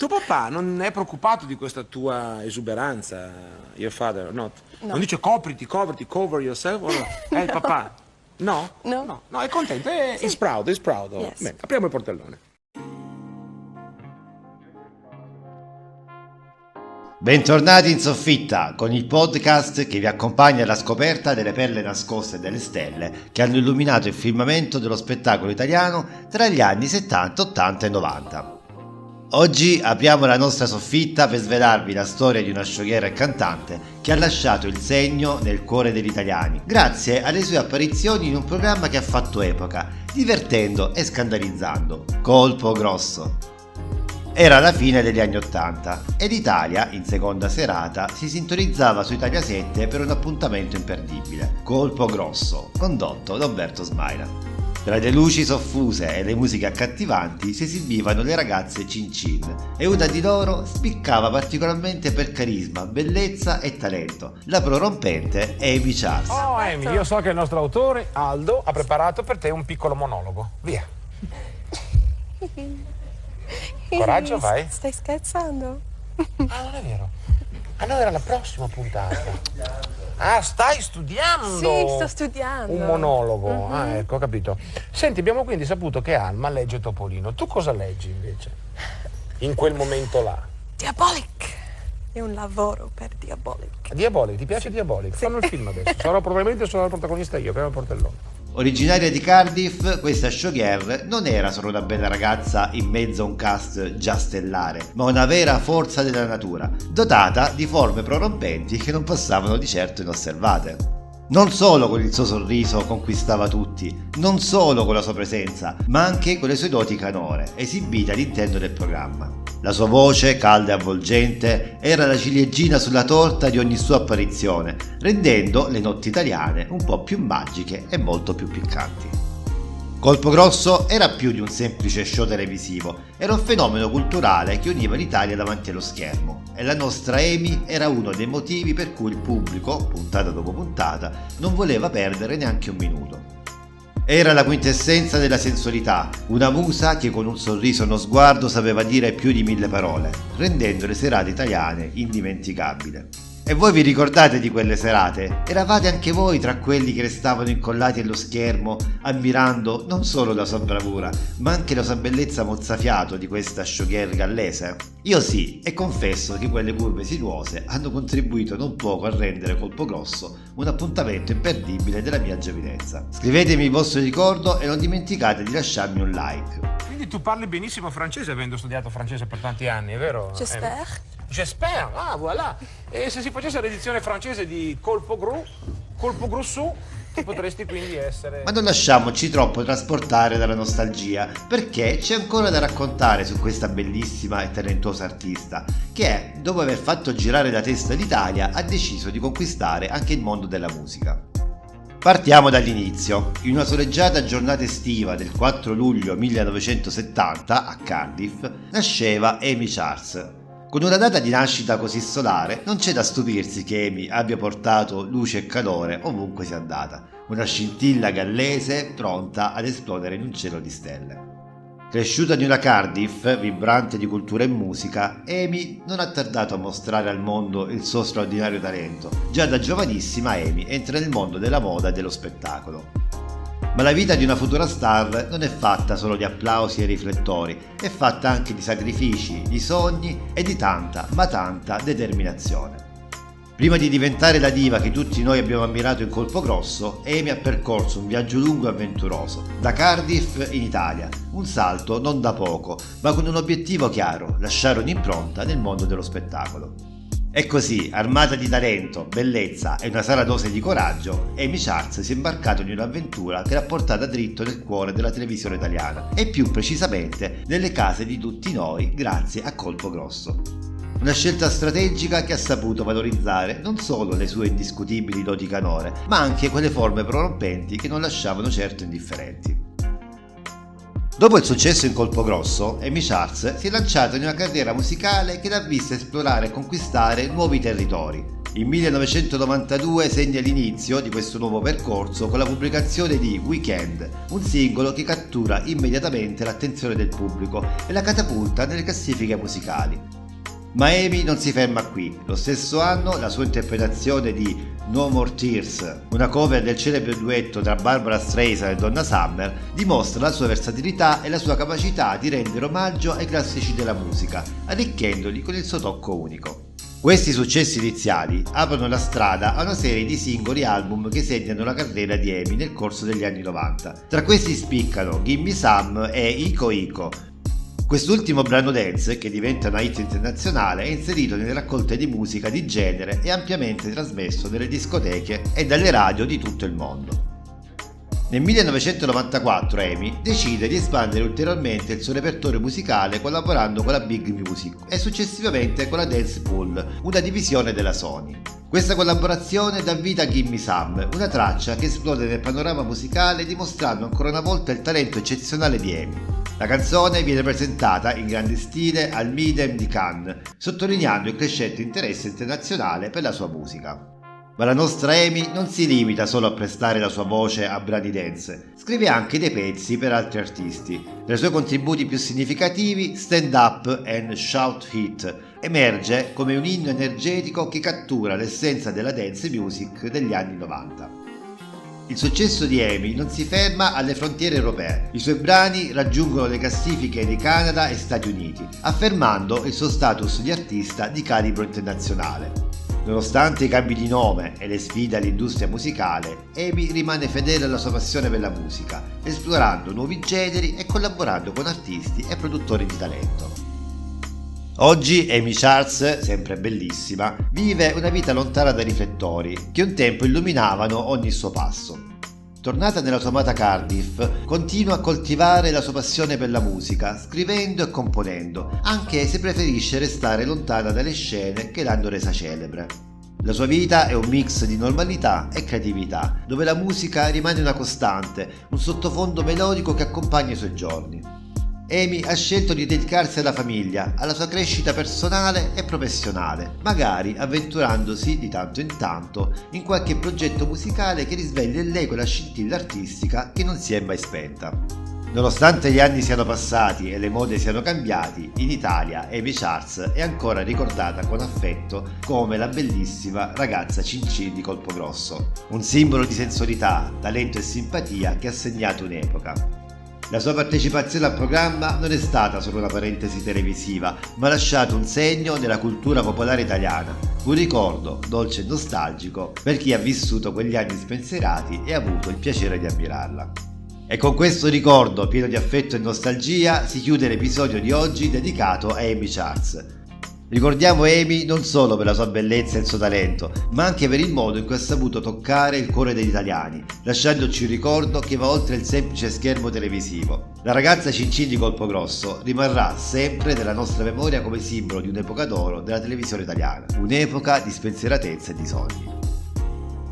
Tuo papà non è preoccupato di questa tua esuberanza, your father, not? No. Non dice copriti, cover yourself, o no? Il papà? No? No. No, è contento, Sì. is proud. Yes. Bene, apriamo il portellone. Bentornati in soffitta con il podcast che vi accompagna alla scoperta delle perle nascoste delle stelle che hanno illuminato il firmamento dello spettacolo italiano tra gli anni 70, 80 e 90. Oggi apriamo la nostra soffitta per svelarvi la storia di una showgirl e cantante che ha lasciato il segno nel cuore degli italiani grazie alle sue apparizioni in un programma che ha fatto epoca, divertendo e scandalizzando, Colpo Grosso. Era la fine degli anni 80 e l'Italia, in seconda serata, si sintonizzava su Italia 7 per un appuntamento imperdibile, Colpo Grosso, condotto da Umberto Smaila. Tra le luci soffuse e le musiche accattivanti si esibivano le ragazze Cin Cin e una di loro spiccava particolarmente per carisma, bellezza e talento, la prorompente Amy Charles. Oh Amy, io so che il nostro autore, Aldo, ha preparato per te un piccolo monologo. Via. Coraggio, vai. Stai scherzando? Ah, non è vero. Allora era la prossima puntata. Ah, stai studiando? Sì, sto studiando. Un monologo. Ah, ecco, ho capito. Senti, abbiamo quindi saputo che Alma legge Topolino. Tu cosa leggi invece? In quel momento là. Diabolic. È un lavoro per Diabolic. Diabolic, ti piace Diabolic? Fanno il film adesso. Probabilmente sarò il protagonista io, apriamo il portellone. Originaria di Cardiff, questa showgirl non era solo una bella ragazza in mezzo a un cast già stellare, ma una vera forza della natura, dotata di forme prorompenti che non passavano di certo inosservate. Non solo con il suo sorriso conquistava tutti, non solo con la sua presenza, ma anche con le sue doti canore, esibite all'interno del programma. La sua voce, calda e avvolgente, era la ciliegina sulla torta di ogni sua apparizione, rendendo le notti italiane un po' più magiche e molto più piccanti. Colpo Grosso era più di un semplice show televisivo, era un fenomeno culturale che univa l'Italia davanti allo schermo e la nostra Amy era uno dei motivi per cui il pubblico, puntata dopo puntata, non voleva perdere neanche un minuto. Era la quintessenza della sensualità, una musa che con un sorriso e uno sguardo sapeva dire più di 1000 parole, rendendo le serate italiane indimenticabili. E voi vi ricordate di quelle serate? Eravate anche voi tra quelli che restavano incollati allo schermo, ammirando non solo la sua bravura, ma anche la sua bellezza mozzafiato di questa showgirl gallese? Io sì, e confesso che quelle curve sinuose hanno contribuito non poco a rendere Colpo Grosso un appuntamento imperdibile della mia giovinezza. Scrivetemi il vostro ricordo e non dimenticate di lasciarmi un like. Quindi tu parli benissimo francese avendo studiato francese per tanti anni, è vero? J'espère. J'espère, ah voilà. E se si facesse l'edizione francese di Colpo Grosso, tu potresti quindi essere... Ma non lasciamoci troppo trasportare dalla nostalgia, perché c'è ancora da raccontare su questa bellissima e talentuosa artista, che, dopo aver fatto girare la testa l'Italia, ha deciso di conquistare anche il mondo della musica. Partiamo dall'inizio. In una soleggiata giornata estiva del 4 luglio 1970 a Cardiff nasceva Amy Charles. Con una data di nascita così solare non c'è da stupirsi che Amy abbia portato luce e calore ovunque sia andata, una scintilla gallese pronta ad esplodere in un cielo di stelle. Cresciuta in una Cardiff vibrante di cultura e musica, Amy non ha tardato a mostrare al mondo il suo straordinario talento. Già da giovanissima Amy entra nel mondo della moda e dello spettacolo. Ma la vita di una futura star non è fatta solo di applausi e riflettori, è fatta anche di sacrifici, di sogni e di tanta, ma tanta determinazione. Prima di diventare la diva che tutti noi abbiamo ammirato in Colpo Grosso, Amy ha percorso un viaggio lungo e avventuroso, da Cardiff in Italia, un salto non da poco, ma con un obiettivo chiaro, lasciare un'impronta nel mondo dello spettacolo. E così, armata di talento, bellezza e una sana dose di coraggio, Amy Charles si è imbarcata in un'avventura che l'ha portata dritto nel cuore della televisione italiana e più precisamente nelle case di tutti noi grazie a Colpo Grosso. Una scelta strategica che ha saputo valorizzare non solo le sue indiscutibili doti canore, ma anche quelle forme prorompenti che non lasciavano certo indifferenti. Dopo il successo in Colpo Grosso, Amy Charles si è lanciata in una carriera musicale che l'ha vista esplorare e conquistare nuovi territori, Il 1992 segna l'inizio di questo nuovo percorso con la pubblicazione di Weekend, un singolo che cattura immediatamente l'attenzione del pubblico e la catapulta nelle classifiche musicali. Ma Amy non si ferma qui. Lo stesso anno la sua interpretazione di No More Tears, una cover del celebre duetto tra Barbra Streisand e Donna Summer, dimostra la sua versatilità e la sua capacità di rendere omaggio ai classici della musica, arricchendoli con il suo tocco unico. Questi successi iniziali aprono la strada a una serie di singoli album che segnano la carriera di Amy nel corso degli anni 90. Tra questi spiccano Gimme Some e Ico Ico. Quest'ultimo brano dance, che diventa una hit internazionale, è inserito nelle raccolte di musica di genere e ampiamente trasmesso nelle discoteche e dalle radio di tutto il mondo. Nel 1994 Amy decide di espandere ulteriormente il suo repertorio musicale collaborando con la Big Music e successivamente con la Dance Pool, una divisione della Sony. Questa collaborazione dà vita a Gimme Some, una traccia che esplode nel panorama musicale dimostrando ancora una volta il talento eccezionale di Amy. La canzone viene presentata in grande stile al Midem di Cannes, sottolineando il crescente interesse internazionale per la sua musica. Ma la nostra Amy non si limita solo a prestare la sua voce a brani dance, scrive anche dei pezzi per altri artisti. Tra i suoi contributi più significativi, Stand Up and Shout Hit emerge come un inno energetico che cattura l'essenza della dance music degli anni 90. Il successo di Amy non si ferma alle frontiere europee. I suoi brani raggiungono le classifiche di Canada e Stati Uniti, affermando il suo status di artista di calibro internazionale. Nonostante i cambi di nome e le sfide all'industria musicale, Amy rimane fedele alla sua passione per la musica, esplorando nuovi generi e collaborando con artisti e produttori di talento. Oggi Amy Charles, sempre bellissima, vive una vita lontana dai riflettori che un tempo illuminavano ogni suo passo. Tornata nella sua amata Cardiff, continua a coltivare la sua passione per la musica, scrivendo e componendo, anche se preferisce restare lontana dalle scene che l'hanno resa celebre. La sua vita è un mix di normalità e creatività, dove la musica rimane una costante, un sottofondo melodico che accompagna i suoi giorni. Amy ha scelto di dedicarsi alla famiglia, alla sua crescita personale e professionale, magari avventurandosi di tanto in tanto in qualche progetto musicale che risveglia in lei quella scintilla artistica che non si è mai spenta. Nonostante gli anni siano passati e le mode siano cambiati, in Italia Amy Charles è ancora ricordata con affetto come la bellissima ragazza Cincin di Colpogrosso, un simbolo di sensualità, talento e simpatia che ha segnato un'epoca. La sua partecipazione al programma non è stata solo una parentesi televisiva, ma ha lasciato un segno nella cultura popolare italiana, un ricordo dolce e nostalgico per chi ha vissuto quegli anni spensierati e ha avuto il piacere di ammirarla. E con questo ricordo pieno di affetto e nostalgia si chiude l'episodio di oggi dedicato a Amy Charles. Ricordiamo Amy non solo per la sua bellezza e il suo talento, ma anche per il modo in cui ha saputo toccare il cuore degli italiani, lasciandoci un ricordo che va oltre il semplice schermo televisivo. La ragazza Cincin di Colpogrosso rimarrà sempre nella nostra memoria come simbolo di un'epoca d'oro della televisione italiana, un'epoca di spensieratezza e di sogni.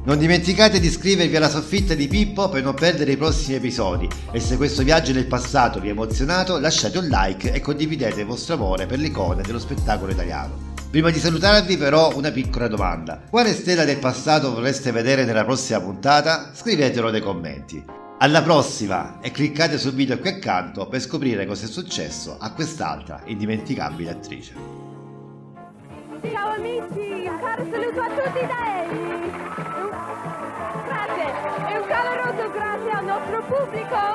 Non dimenticate di iscrivervi alla soffitta di Pippo per non perdere i prossimi episodi e se questo viaggio nel passato vi ha emozionato lasciate un like e condividete il vostro amore per le icone dello spettacolo italiano. Prima di salutarvi però una piccola domanda: quale stella del passato vorreste vedere nella prossima puntata? Scrivetelo nei commenti. Alla prossima e cliccate sul video qui accanto per scoprire cosa è successo a quest'altra indimenticabile attrice. Ciao amici, un caro saluto a tutti da Amy. Grazie e un caloroso grazie al nostro pubblico.